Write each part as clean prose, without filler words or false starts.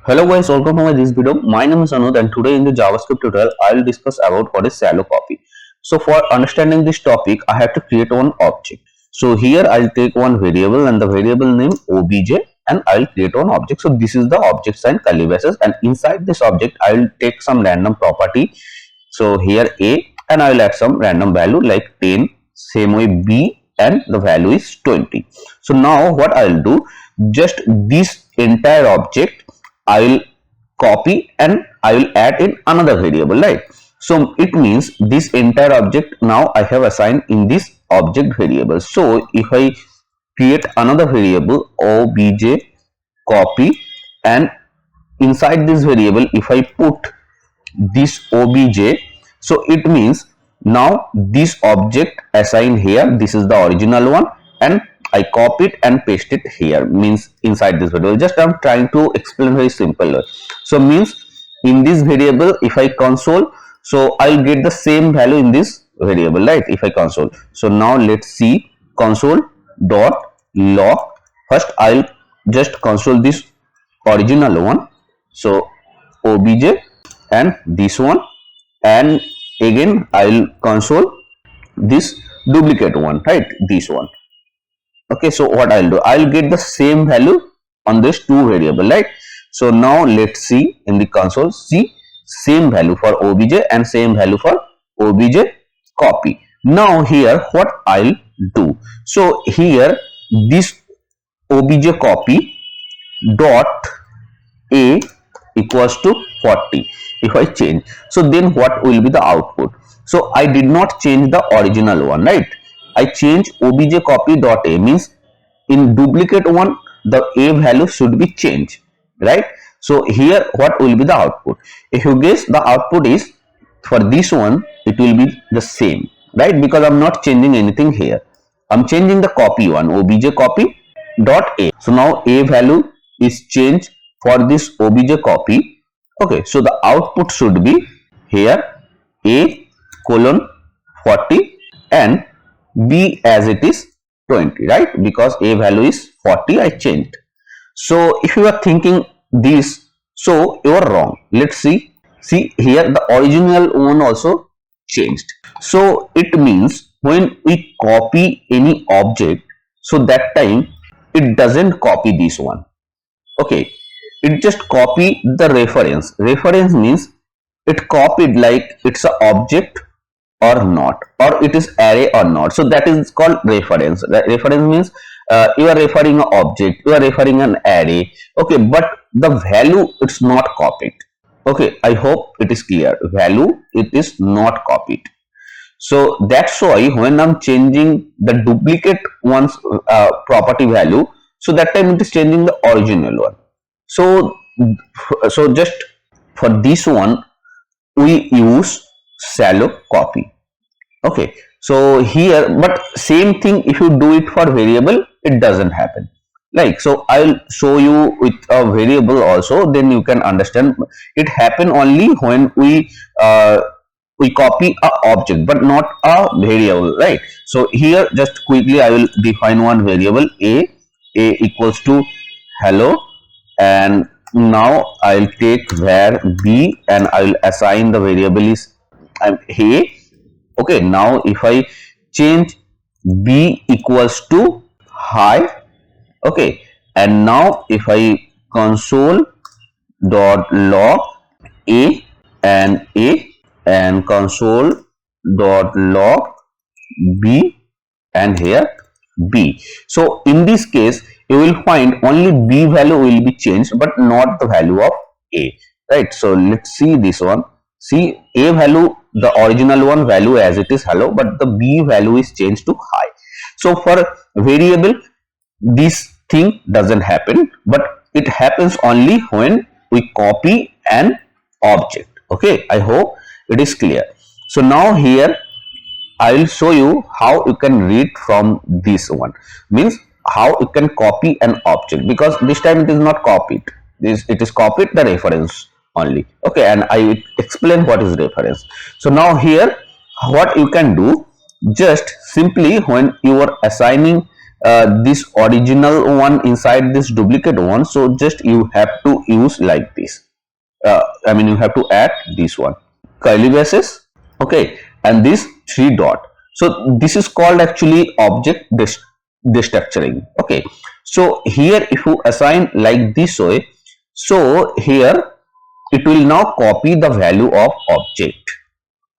Hello guys, welcome to this video. My name is Anuj and today in the JavaScript tutorial, I will discuss about what is shallow copy. So for understanding this topic, I have to create one object. So here I'll take one variable and the variable name obj and I'll create one object. So this is the object sign curly braces and inside this object, I'll take some random property. So here a and I'll add some random value like 10, same way b and the value is 20. So now what I'll do, just this entire object I will copy and I will add in another variable, right? So it means this entire object now I have assigned in this object variable. So if I create another variable obj copy and inside this variable if I put this obj, so it means now this object assigned here, this is the original one and I copy it and paste it here, means inside this variable. Just I'm trying to explain very simple. So means in this variable if I console, so I'll get the same value in this variable, right? If I console. So now let's see console dot log. First I'll just console this original one, so obj and this one, and again I'll console this duplicate one, right? This one. Okay, so what I'll do, I'll get the same value on this two variable, right? So now let's see in the console, see same value for obj and same value for obj copy. Now here what I'll do, so here this obj copy dot a equals to 40 if I change, so then what will be the output? So I did not change the original one, right? I change obj copy dot a, means in duplicate one the a value should be changed, right? So here what will be the output? If you guess, the output is for this one it will be the same, right? Because I'm not changing anything here, I'm changing the copy one, obj copy dot a. So now a value is changed for this obj copy. Okay, so the output should be here a colon 40 and b as it is 20, right? Because a value is 40, I changed. So if you are thinking this, so you are wrong. Let's see here the original one also changed. So it means when we copy any object, so that time it doesn't copy this one. Okay, it just copy the reference. Reference means it copied like it's an object or not, or it is array or not. So that is called reference. Reference means you are referring an object, you are referring an array. Okay, but the value it's not copied. Okay, I hope it is clear. Value it is not copied. So that's why when I'm changing the duplicate one's property value, so that time it is changing the original one. So just for this one we use shallow copy. Okay, so here, but same thing if you do it for variable, it doesn't happen. Like, so I'll show you with a variable also, then you can understand. It happen only when we copy a object but not a variable, right? So here just quickly I will define one variable a equals to hello, and now I'll take var b and I will assign the variable is a. Okay, now if I change b equals to high, okay, and now if I console dot log a and console dot log b and here b, so in this case you will find only b value will be changed but not the value of a, right? So let's see this one. See, a value, the original one value as it is hello, but the b value is changed to high. So for variable this thing doesn't happen, but it happens only when we copy an object. Okay, I hope it is clear. So now here I will show you how you can read from this one, means how you can copy an object, because this time it is not copied, it is copied the reference only. Okay, and I explain what is reference. So now here what you can do, just simply when you are assigning this original one inside this duplicate one. So just you have to use like this. I mean, you have to add this one, curly braces, okay, and this three dot. So this is called actually object destructuring. Okay, so here if you assign like this way, so here it will now copy the value of object.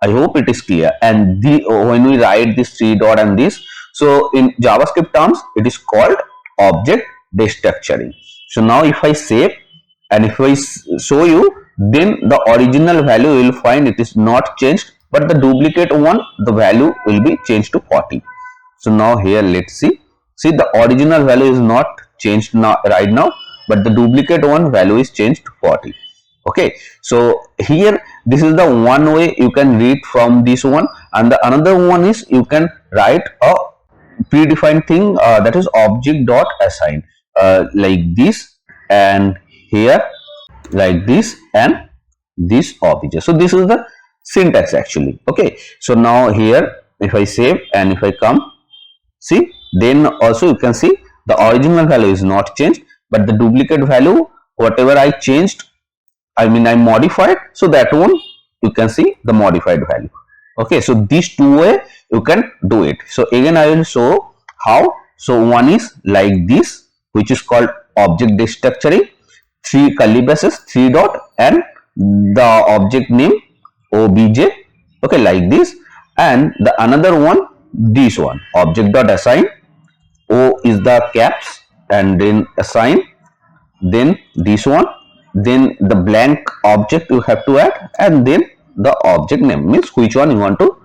I hope it is clear. And when we write this three dot and this, so in JavaScript terms, it is called object destructuring. So now if I save and if I show you, then the original value you will find it is not changed, but the duplicate one, the value will be changed to 40. So now here let's see the original value is not changed now right now, but the duplicate one value is changed to 40. Okay, so here this is the one way you can read from this one, and the another one is you can write a predefined thing, that is object dot assign, like this, and here like this, and this object. So this is the syntax actually. Okay, so now here if I save and if I come, see, then also you can see the original value is not changed, but the duplicate value, whatever I changed, I mean I modified, so that one you can see the modified value. Okay, so these two way you can do it. So again I will show how. So one is like this, which is called object destructuring, three curly braces, three dot, and the object name obj, okay, like this. And the another one, this one, object dot assign, o is the caps, and then assign, then this one, then the blank object you have to add, and then the object name, means which one you want to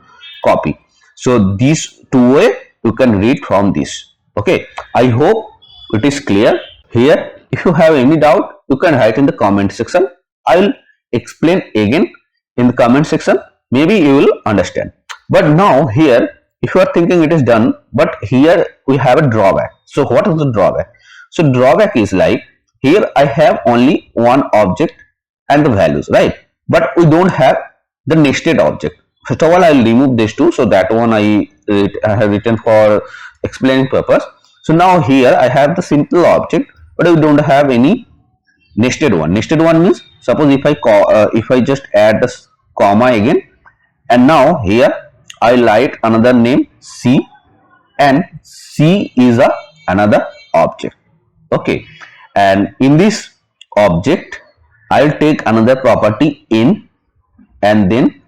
copy. So these two way you can read from this. Okay, I hope it is clear. Here if you have any doubt, you can write in the comment section. I will explain again in the comment section, maybe you will understand. But now here if you are thinking it is done, but here we have a drawback. So what is the drawback? So drawback is like, here I have only one object and the values, right? But we don't have the nested object. First of all, I will remove this two, so that one I have written for explaining purpose. So now here I have the simple object, but we don't have any nested one. Nested one means, suppose if I just add the comma again, and now here I write another name C, and C is another object. Okay, and in this object I'll take another property in, and then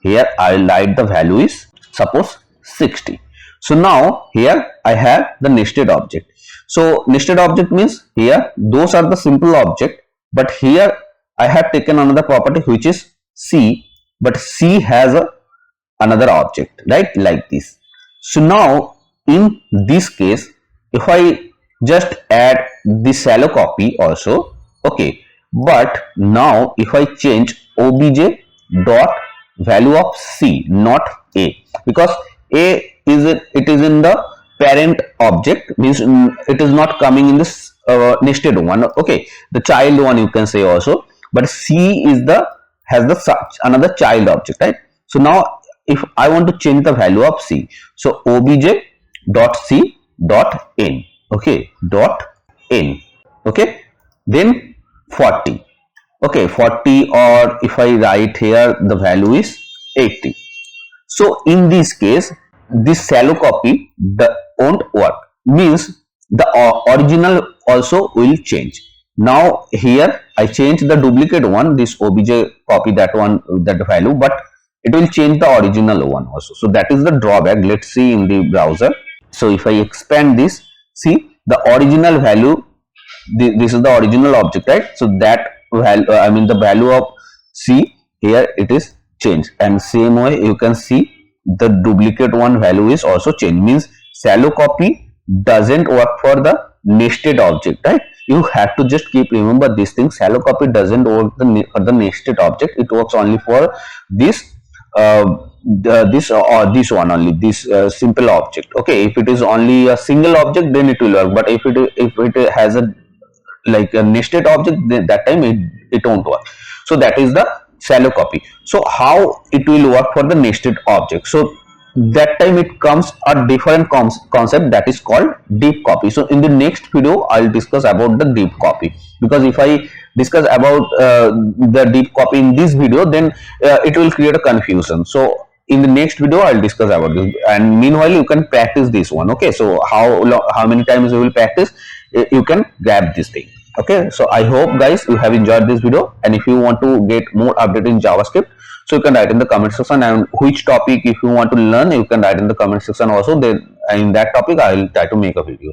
here I'll write the value is suppose 60. So now here I have the nested object. So nested object means here those are the simple object, but here I have taken another property which is C, but C has another object, right, like this. So now in this case, if I just add the shallow copy also, okay, but now if I change obj dot value of C, not A, because A is it is in the parent object, means it is not coming in this nested one. Okay, the child one you can say also, but C is the has the such another child object, right? So now if I want to change the value of C, so obj dot C dot n, okay, dot n, okay, then 40, okay, 40, or if I write here the value is 80. So in this case this shallow copy won't work, means the original also will change. Now here I change the duplicate one, this obj copy that one, that value, but it will change the original one also. So that is the drawback. Let's see in the browser. So if I expand this, see the original value, this is the original object, right? So that value, I mean the value of C here it is changed, and same way you can see the duplicate one value is also changed, means shallow copy doesn't work for the nested object, right? You have to just keep remember this thing. Shallow copy doesn't work for the nested object. It works only for this this one only, this simple object. Okay, if it is only a single object, then it will work, but if it has a like a nested object, then that time it won't work. So that is the shallow copy. So how it will work for the nested object? So that time it comes a different concept that is called deep copy. So in the next video I'll discuss about the deep copy, because if I discuss about the deep copy in this video, then it will create a confusion. So in the next video I'll discuss about this, and meanwhile you can practice this one. Okay, so how many times you will practice, you can grab this thing. Okay, so I hope guys you have enjoyed this video, and if you want to get more update in JavaScript, so you can write in the comment section, and which topic if you want to learn, you can write in the comment section also. Then in that topic I will try to make a video.